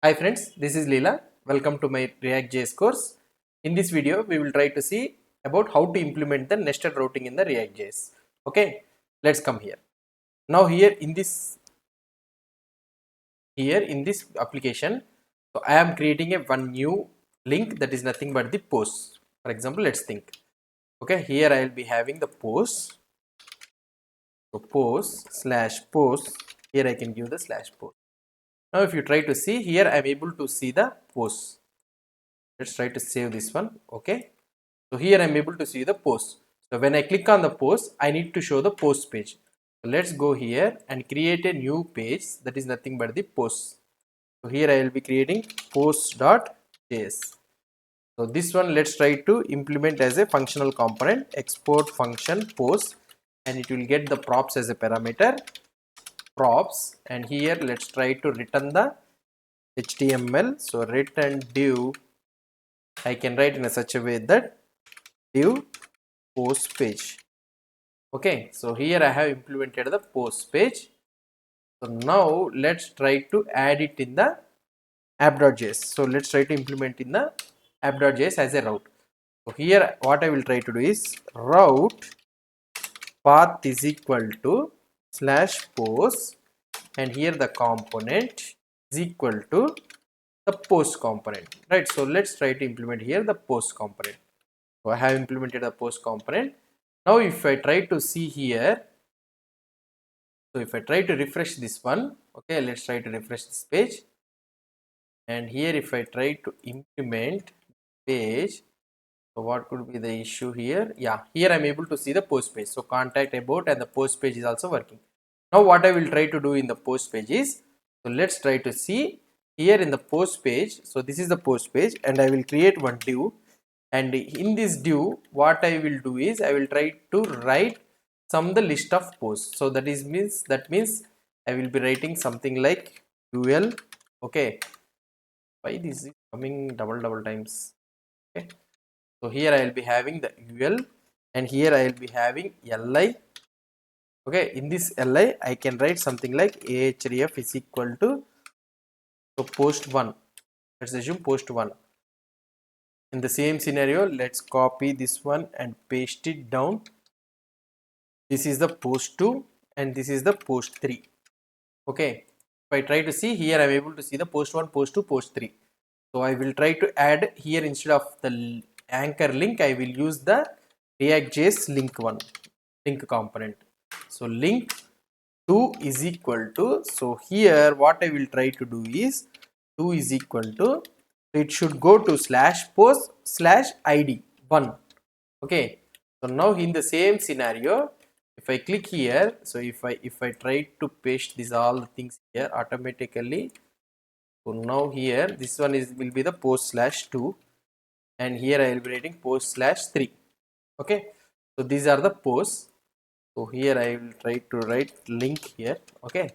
Hi friends, this is Leela. Welcome to my React.js course. In this video, we will try to see about how to implement the nested routing in the React.js. Okay, let's come here. Now here in this application, so I am creating one new link that is nothing but the post. For example, let's think. Okay, here I will be having the post. So post/post. Here I can give the /post. Now if you try to see here, I am able to see the post. Let's try to save this one. Okay, so here I'm able to see the post. So when I click on the post, I need to show the post page. So let's go here and create a new page that is nothing but the post. So here I will be creating post.js. So this one let's try to implement as a functional component, export function post, and it will get the props as a parameter props. And here let's try to return the HTML. So return div, I can write in a such a way that div post page. Okay, so here I have implemented the post page. So now let's try to add it in the app.js. So let's try to implement in the app.js as a route. So here what I will try to do is route path is equal to /post, and here the component is equal to the post component, right? So let's try to implement here the post component. So I have implemented the post component. Now if I try to see here, so if I try to refresh this one, okay, let's try to refresh this page. And here if I try to implement page, so what could be the issue here? Yeah, here I'm able to see the post page. So contact about and the post page is also working. Now what I will try to do in the post page is, so let's try to see here in the post page. So this is the post page and I will create one div, and in this div what I will do is I will try to write the list of posts. So that means I will be writing something like ul. Okay, why this is coming double times? Okay, so here I will be having the ul, and here I will be having li. Okay, in this li I can write something like ahref is equal to, so post 1. Let's assume post 1. In the same scenario, let's copy this one and paste it down. This is the post 2 and this is the post 3. Okay, if I try to see here, I am able to see the post 1, post 2, post 3. So I will try to add here, instead of the anchor link, I will use the React.js link component. So link 2 is equal to, so here what I will try to do is 2 is equal to, it should go to /post/id 1. Okay, so now in the same scenario, if I click here, so if I try to paste these all the things here automatically, so now here this one will be the post/2, and here I will be writing post/3. Okay, so these are the posts. So here I will try to write link here. Okay,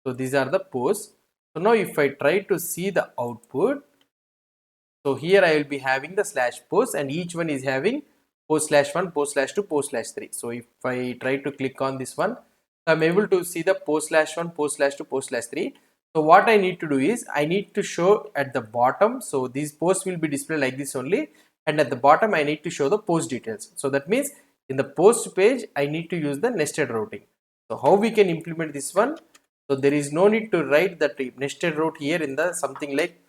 so these are the posts. So now if I try to see the output, so here I will be having the /post, and each one is having post/1, post/2, post/3. So if I try to click on this one, so I'm able to see the post/1, post/2, post/3. So what I need to do is I need to show at the bottom. So these posts will be displayed like this only, and at the bottom I need to show the post details. So that means in the post page I need to use the nested routing. So how we can implement this one? So there is no need to write that nested route here in the something like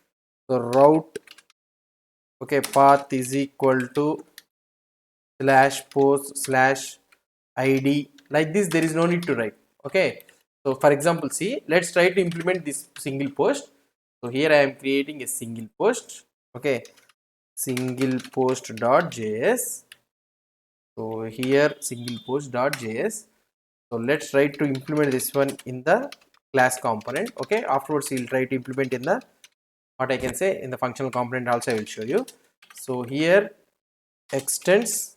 the route. Okay, path is equal to /post/id, like this. There is no need to write. Okay, so for example, see, let's try to implement this single post. So here I am creating a single post. Okay, single post.js. So here single post.js. So let's try to implement this one in the class component. Okay, afterwards we'll try to implement in the, what I can say, in the functional component also I will show you. So here extends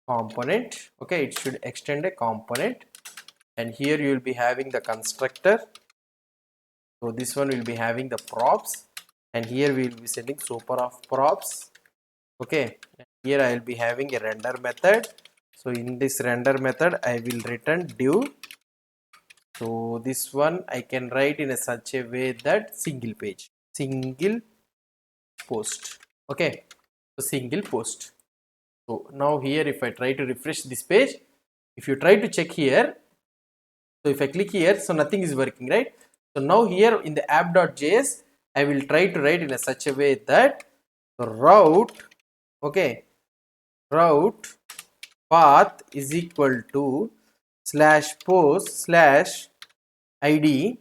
component. Okay, it should extend a component, and here you will be having the constructor. So this one will be having the props, and here we will be sending super of props. Okay, and here I will be having a render method. So in this render method I will return div So this one I can write in a such a way that single page, single post. Okay, so single post. So now here if I try to refresh this page, if you try to check here, so if I click here, so nothing is working, right? So now here in the app.js, I will try to write in a such a way that the route, okay, route path is equal to slash post slash id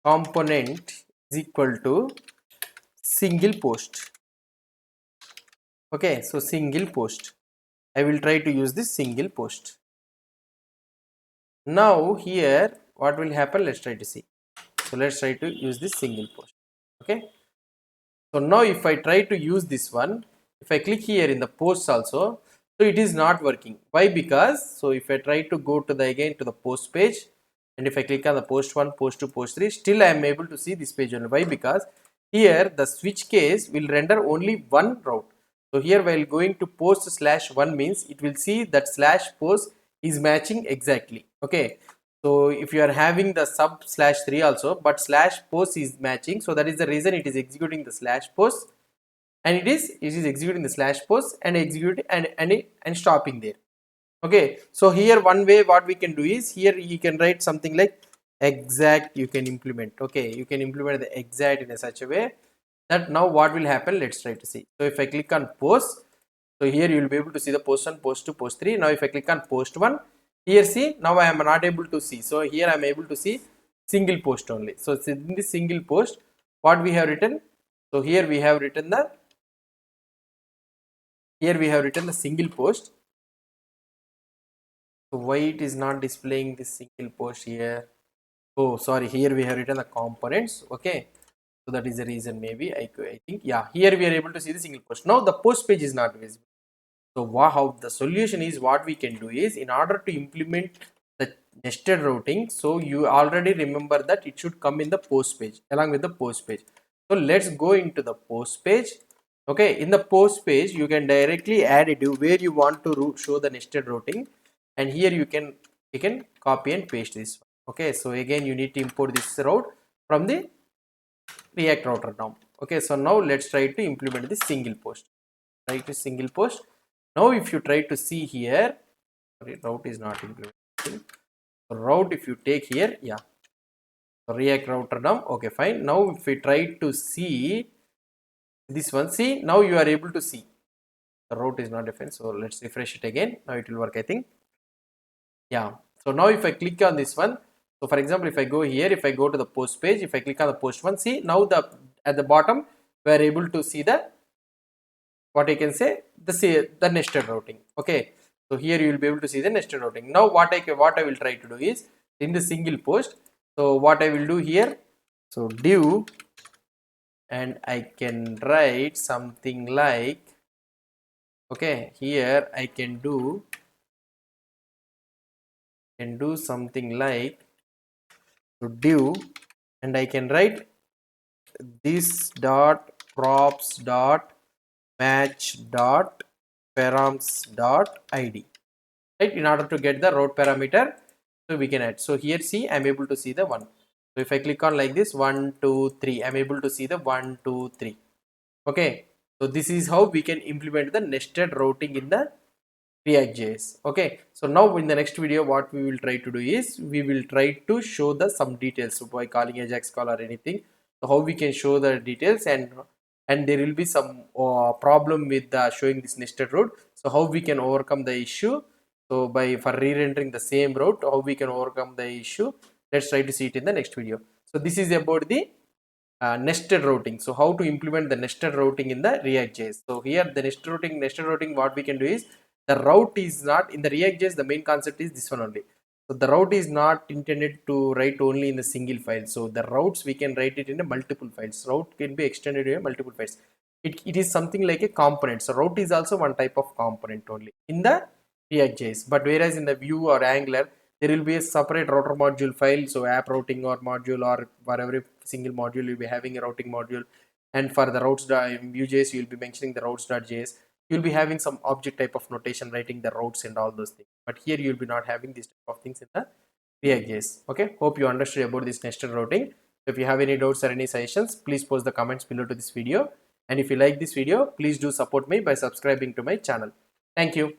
component is equal to single post. Okay, so single post. I will try to use this single post. Now here what will happen, let's try to see. So let's try to use this single post. Okay, so now if I try to use this one, if I click here in the posts also, so it is not working. Why? Because so if I try to go to the again to the post page, and if I click on the post 1, post 2, post 3, still I am able to see this page only. Why? Because here the switch case will render only one route. So here while going to post slash 1 means it will see that slash post is matching exactly. Okay, so if you are having the sub slash 3 also, but slash post is matching, so that is the reason it is executing the slash post, and it is executing the slash post and executing and stopping there. Okay, so here one way what we can do is, here you can write something like exact, you can implement. Okay, you can implement the exact in a such a way that now what will happen, let's try to see. So if I click on post, so here you will be able to see the post 1, post 2, post 3. Now if I click on post 1, here see, now I am not able to see. So here I am able to see single post only. So in this single post, what we have written, so here we have written the, here we have written the single post. So why it is not displaying this single post here? Oh sorry, here we have written the components. Okay, so that is the reason. Maybe I think, yeah, here we are able to see the single post. Now the post page is not visible. So how the solution is, what we can do is, in order to implement the nested routing, so you already remember that it should come in the post page along with the post page. So let's go into the post page. Okay, in the post page you can directly add it where you want to show the nested routing, and here you can copy and paste this. Okay, so again you need to import this route from the React router now. Okay, so now let's try to implement this single post. Try to single post. Now if you try to see here, sorry, route is not implemented. Route if you take here, yeah, React router now. Okay, fine. Now if we try to see this one, see, now you are able to see the route is not defined. So let's refresh it again. Now it will work, I think. Yeah, so now if I click on this one, so for example if I go here, if I go to the post page, if I click on the post one, see, now the at the bottom we are able to see the, what I can say, the nested routing. Okay, so here you will be able to see the nested routing. Now what I will try to do is, in the single post, so what I will do here, so div, and I can write something like, okay, here I can do something like, so div, and I can write this dot props dot match dot params dot id, right, in order to get the route parameter. So we can add, so here see, I'm able to see the one. So if I click on like this 1 2 3, I'm able to see the 1 2 3. Okay, so this is how we can implement the nested routing in the React.js. Okay, so now in the next video what we will try to do is, we will try to show the some details. So by calling Ajax call or anything, so how we can show the details, and there will be some problem with the showing this nested route, so how we can overcome the issue. So by for re-rendering the same route, how we can overcome the issue, let's try to see it in the next video. So this is about the nested routing. So how to implement the nested routing in the React.js. So here the nested routing, what we can do is, the route is not in the React.js, the main concept is this one only. So the route is not intended to write only in the single file. So the routes we can write it in a multiple files. Route can be extended in multiple files. It is something like a component. So route is also one type of component only in the React.js. But whereas in the Vue or Angular, there will be a separate router module file. So app routing or module, or for every single module you'll be having a routing module. And for the routes in Vue.js, you'll be mentioning the routes.js. You'll be having some object type of notation writing the routes and all those things. But here you'll be not having this type of things in the React JS. Okay, hope you understood about this nested routing. If you have any doubts or any suggestions, please post the comments below to this video. And if you like this video, please do support me by subscribing to my channel. Thank you.